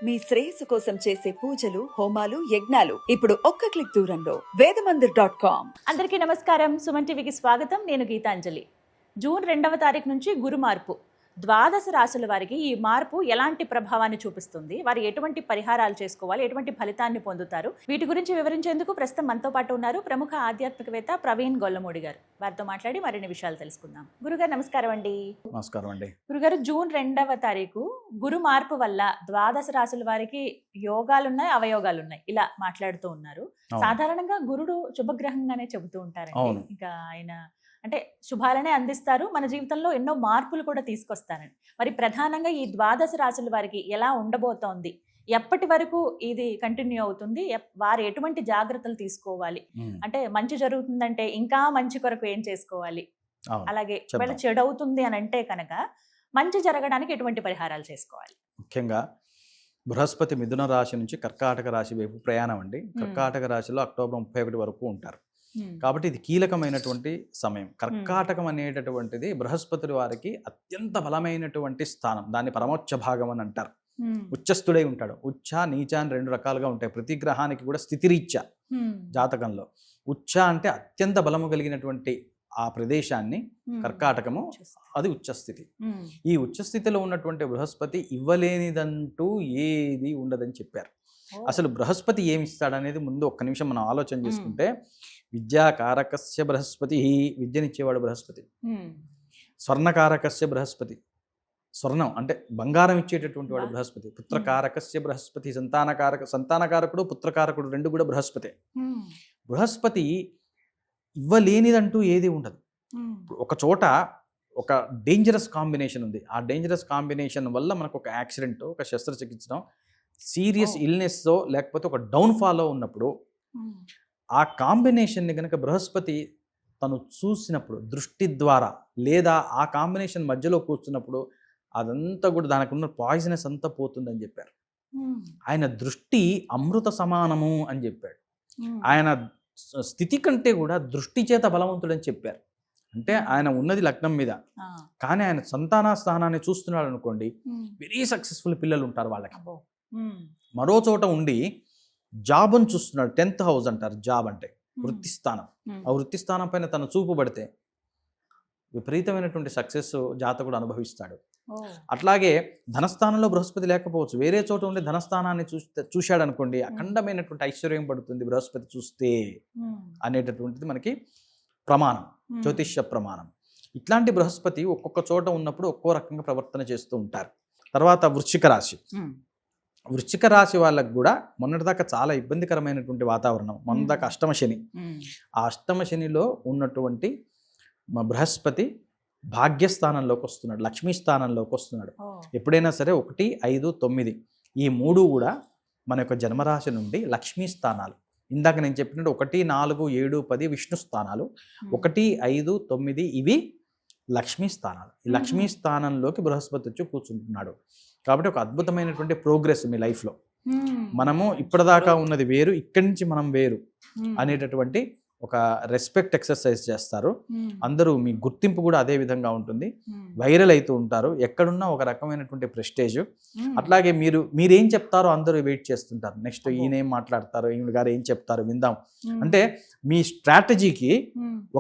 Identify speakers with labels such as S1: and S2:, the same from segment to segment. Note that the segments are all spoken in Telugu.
S1: మీ శ్రేయస్సు కోసం చేసే పూజలు హోమాలు యజ్ఞాలు ఇప్పుడు ఒక్క క్లిక్ దూరంలో వేదమందిర్.com.
S2: అందరికీ నమస్కారం. సుమన్ టీవీకి స్వాగతం. నేను గీతాంజలి. జూన్ 2వ తారీఖు నుంచి గురు మార్పు. ద్వాదశ రాశుల వారికి ఈ మార్పు ఎలాంటి ప్రభావాన్ని చూపిస్తుంది, వారు ఎటువంటి పరిహారాలు చేసుకోవాలి, ఎటువంటి ఫలితాన్ని పొందుతారు, వీటి గురించి వివరించేందుకు ప్రస్తుతం మనతో పాటు ఉన్నారు ప్రముఖ ఆధ్యాత్మికవేత్త ప్రవీణ్ గొల్లమూడి గారు. వారితో మాట్లాడి మరిన్ని విషయాలు తెలుసుకుందాం. గురుగారు నమస్కారం అండి.
S3: నమస్కారం అండి.
S2: గురుగారు, జూన్ 2వ తారీఖు గురు మార్పు వల్ల ద్వాదశ రాశుల వారికి యోగాలున్నాయి, అవయోగాలున్నాయి, ఇలా మాట్లాడుతూ ఉన్నారు. సాధారణంగా గురుడు శుభగ్రహంగానే చెబుతూ ఉంటారండి. ఇంకా ఆయన అంటే శుభాలనే అందిస్తారు, మన జీవితంలో ఎన్నో మార్పులు కూడా తీసుకొస్తారని. మరి ప్రధానంగా ఈ ద్వాదశ రాశుల వారికి ఎలా ఉండబోతోంది, ఎప్పటి వరకు ఇది కంటిన్యూ అవుతుంది, వారు ఎటువంటి జాగ్రత్తలు తీసుకోవాలి, అంటే మంచి జరుగుతుందంటే ఇంకా మంచి కొరకు ఏం చేసుకోవాలి, అలాగే ఒకవేళ చెడు అవుతుంది అని అంటే కనుక మంచి జరగడానికి ఎటువంటి పరిహారాలు చేసుకోవాలి?
S3: ముఖ్యంగా బృహస్పతి మిథున రాశి నుంచి కర్కాటక రాశి వైపు ప్రయాణం అండి. కర్కాటక రాశిలో అక్టోబర్ 31 వరకు ఉంటారు. కాబట్టి ఇది కీలకమైనటువంటి సమయం. కర్కాటకం అనేటటువంటిది బృహస్పతి వారికి అత్యంత బలమైనటువంటి స్థానం. దాన్ని పరమోచ్చ భాగం అని అంటారు. ఉచ్చస్థుడై ఉంటాడు. ఉచ్చ నీచ అని రెండు రకాలుగా ఉంటాయి. ప్రతి గ్రహానికి కూడా స్థితిరీత్యా జాతకంలో ఉచ్చ అంటే అత్యంత బలము కలిగినటువంటి ఆ ప్రదేశాన్ని కర్కాటకము, అది ఉచ్చస్థితి. ఈ ఉచ్చస్థితిలో ఉన్నటువంటి బృహస్పతి ఇవ్వలేనిదంటూ ఏది ఉండదని చెప్పారు. అసలు బృహస్పతి ఏమి ఇస్తాడనేది ముందు ఒక్క నిమిషం మనం ఆలోచన చేసుకుంటే, విద్యాకారకస్య బృహస్పతి, విద్యనిచ్చేవాడు బృహస్పతి. స్వర్ణకారకస్య బృహస్పతి, స్వర్ణం అంటే బంగారం ఇచ్చేటటువంటి వాడు బృహస్పతి. పుత్రకారకస్య బృహస్పతి, సంతానకారకుడు పుత్రకారకుడు రెండు కూడా బృహస్పతి. బృహస్పతి ఇవ్వలేనిదంటూ ఏది ఉండదు. ఒక చోట ఒక డేంజరస్ కాంబినేషన్ ఉంది. ఆ డేంజరస్ కాంబినేషన్ వల్ల మనకు ఒక యాక్సిడెంట్, ఒక శస్త్రచికిత్స, సీరియస్ ఇల్నెస్ లేకపోతే ఒక డౌన్ఫాలో ఉన్నప్పుడు ఆ కాంబినేషన్ని కనుక బృహస్పతి తను చూసినప్పుడు దృష్టి ద్వారా, లేదా ఆ కాంబినేషన్ మధ్యలో కూర్చున్నప్పుడు అదంతా కూడా దానికి ఉన్న పాయిజనస్ అంతా పోతుందని చెప్పారు. ఆయన దృష్టి అమృత సమానము అని చెప్పాడు. ఆయన స్థితి కంటే కూడా దృష్టి చేత బలవంతుడని చెప్పారు. అంటే ఆయన ఉన్నది లగ్నం మీద, కానీ ఆయన సంతాన స్థానాన్ని చూస్తున్నాడు అనుకోండి, వెరీ సక్సెస్ఫుల్ పిల్లలు ఉంటారు వాళ్ళకి. మరో చోట ఉండి జాబ్ని చూస్తున్నాడు, 10th హౌస్ అంటారు. జాబ్ అంటే వృత్తి స్థానం. ఆ వృత్తి స్థానం పైన తన చూపు పడితే విపరీతమైనటువంటి సక్సెస్ జాతకుడు అనుభవిస్తాడు. అట్లాగే ధనస్థానంలో బృహస్పతి లేకపోవచ్చు, వేరే చోట ఉండే ధనస్థానాన్ని చూశాడు అనుకోండి, అఖండమైనటువంటి ఐశ్వర్యం పడుతుంది బృహస్పతి చూస్తే అనేటటువంటిది మనకి ప్రమాణం, జ్యోతిష్య ప్రమాణం. ఇట్లాంటి బృహస్పతి ఒక్కొక్క చోట ఉన్నప్పుడు ఒక్కో రకంగా ప్రవర్తన చేస్తూ ఉంటారు. తర్వాత వృశ్చిక రాశి. వృశ్చిక రాశి వాళ్ళకు కూడా మొన్నటిదాకా చాలా ఇబ్బందికరమైనటువంటి వాతావరణం. మొన్నదాకా అష్టమ శని. ఆ అష్టమ శనిలో ఉన్నటువంటి బృహస్పతి భాగ్యస్థానంలోకి వస్తున్నాడు, లక్ష్మీ స్థానంలోకి వస్తున్నాడు. ఎప్పుడైనా సరే 1, 5, 9 ఈ మూడు కూడా మన యొక్క జన్మరాశి నుండి లక్ష్మీ స్థానాలు. ఇందాక నేను చెప్పినట్టు 1, 4, 7, 10 విష్ణు స్థానాలు, 1, 5, 9 ఇవి లక్ష్మీ స్థానాలు. ఈ లక్ష్మీ స్థానంలోకి బృహస్పతి వచ్చి కూర్చుంటున్నాడు. కాబట్టి ఒక అద్భుతమైనటువంటి ప్రోగ్రెస్ మీ లైఫ్లో. మనము ఇప్పటిదాకా ఉన్నది వేరు, ఇక్కడి నుంచి మనం వేరు అనేటటువంటి ఒక రెస్పెక్ట్ ఎక్సర్సైజ్ చేస్తారు అందరూ. మీ గుర్తింపు కూడా అదే విధంగా ఉంటుంది, వైరల్ అవుతూ ఉంటారు. ఎక్కడున్నా ఒక రకమైనటువంటి ప్రెస్టేజ్. అట్లాగే మీరేం చెప్తారో అందరూ వెయిట్ చేస్తుంటారు. నెక్స్ట్ ఈయన ఏం మాట్లాడతారో, ఈయన గారు ఏం చెప్తారో విందాం. అంటే మీ స్ట్రాటజీకి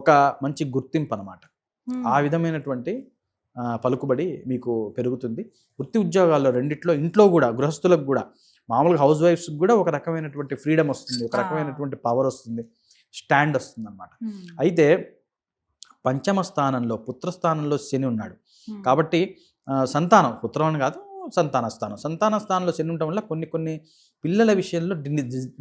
S3: ఒక మంచి గుర్తింపు అన్నమాట. ఆ విధమైనటువంటి పలుకుబడి మీకు పెరుగుతుంది. వృత్తి ఉద్యోగాల్లో రెండిట్లో, ఇంట్లో కూడా గృహస్థులకు కూడా, మామూలుగా హౌస్ వైఫ్స్కి కూడా ఒక రకమైనటువంటి ఫ్రీడమ్ వస్తుంది, ఒక రకమైనటువంటి పవర్ వస్తుంది, స్టాండ్ వస్తుంది అన్నమాట. అయితే పంచమ స్థానంలో పుత్రస్థానంలో శని ఉన్నాడు. కాబట్టి సంతానం, పుత్రం అని కాదు, సంతాన స్థానంలో శని ఉండటం వల్ల కొన్ని పిల్లల విషయంలో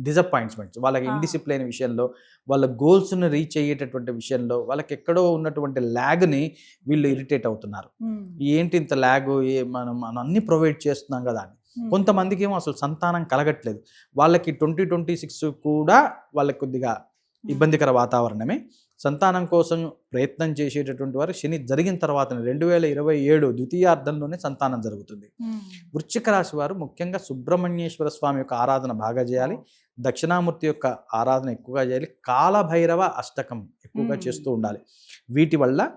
S3: డిసప్పాయింట్మెంట్స్, వాళ్ళకి ఇండిసిప్లైన్ విషయంలో, వాళ్ళ గోల్స్ని రీచ్ అయ్యేటటువంటి విషయంలో వాళ్ళకి ఎక్కడో ఉన్నటువంటి ల్యాగ్ని వీళ్ళు ఇరిటేట్ అవుతున్నారు. ఏంటి ఇంత ల్యాగ్, మనం అన్ని ప్రొవైడ్ చేస్తున్నాం కదా అని. కొంతమందికి ఏమో అసలు సంతానం కలగట్లేదు. వాళ్ళకి 2026 కూడా వాళ్ళకి కొద్దిగా ఇబ్బందికర వాతావరణమే. సంతానం కోసం ప్రయత్నం చేసేటటువంటి వారు శని జరిగిన తర్వాత 2027 ద్వితీయార్థంలోనే సంతానం జరుగుతుంది. వృశ్చిక రాశి వారు ముఖ్యంగా సుబ్రహ్మణ్యేశ్వర స్వామి యొక్క ఆరాధన బాగా చేయాలి, దక్షిణామూర్తి యొక్క ఆరాధన ఎక్కువగా చేయాలి, కాలభైరవ అష్టకం ఎక్కువగా చేస్తూ ఉండాలి. వీటి వల్ల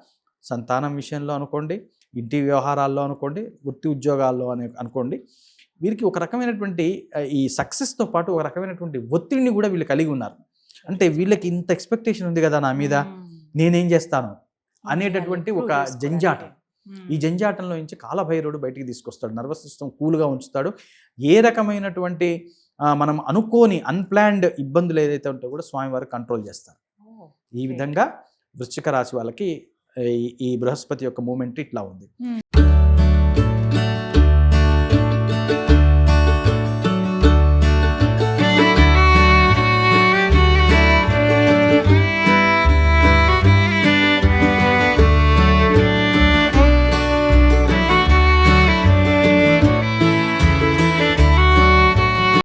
S3: సంతానం విషయంలో అనుకోండి, ఇంటి వ్యవహారాల్లో అనుకోండి, వృత్తి ఉద్యోగాల్లో అనుకోండి, వీరికి ఒక రకమైనటువంటి ఈ సక్సెస్తో పాటు ఒక రకమైనటువంటి ఒత్తిడిని కూడా వీళ్ళు కలిగి ఉన్నారు. అంటే వీళ్ళకి ఇంత ఎక్స్పెక్టేషన్ ఉంది కదా నా మీద, నేనేం చేస్తాను అనేటటువంటి ఒక జంజాటం. ఈ జంజాటంలో నుంచి కాలభైరవుడు బయటికి తీసుకొస్తాడు, నర్వస్ సిస్టమ్ కూల్గా ఉంచుతాడు. ఏ రకమైనటువంటి మనం అనుకోని అన్ప్లాన్డ్ ఇబ్బందులు ఏదైతే ఉంటే కూడా స్వామివారు కంట్రోల్ చేస్తారు. ఈ విధంగా వృశ్చిక రాశి వాళ్ళకి ఈ బృహస్పతి యొక్క మూమెంట్ ఇట్లా ఉంది.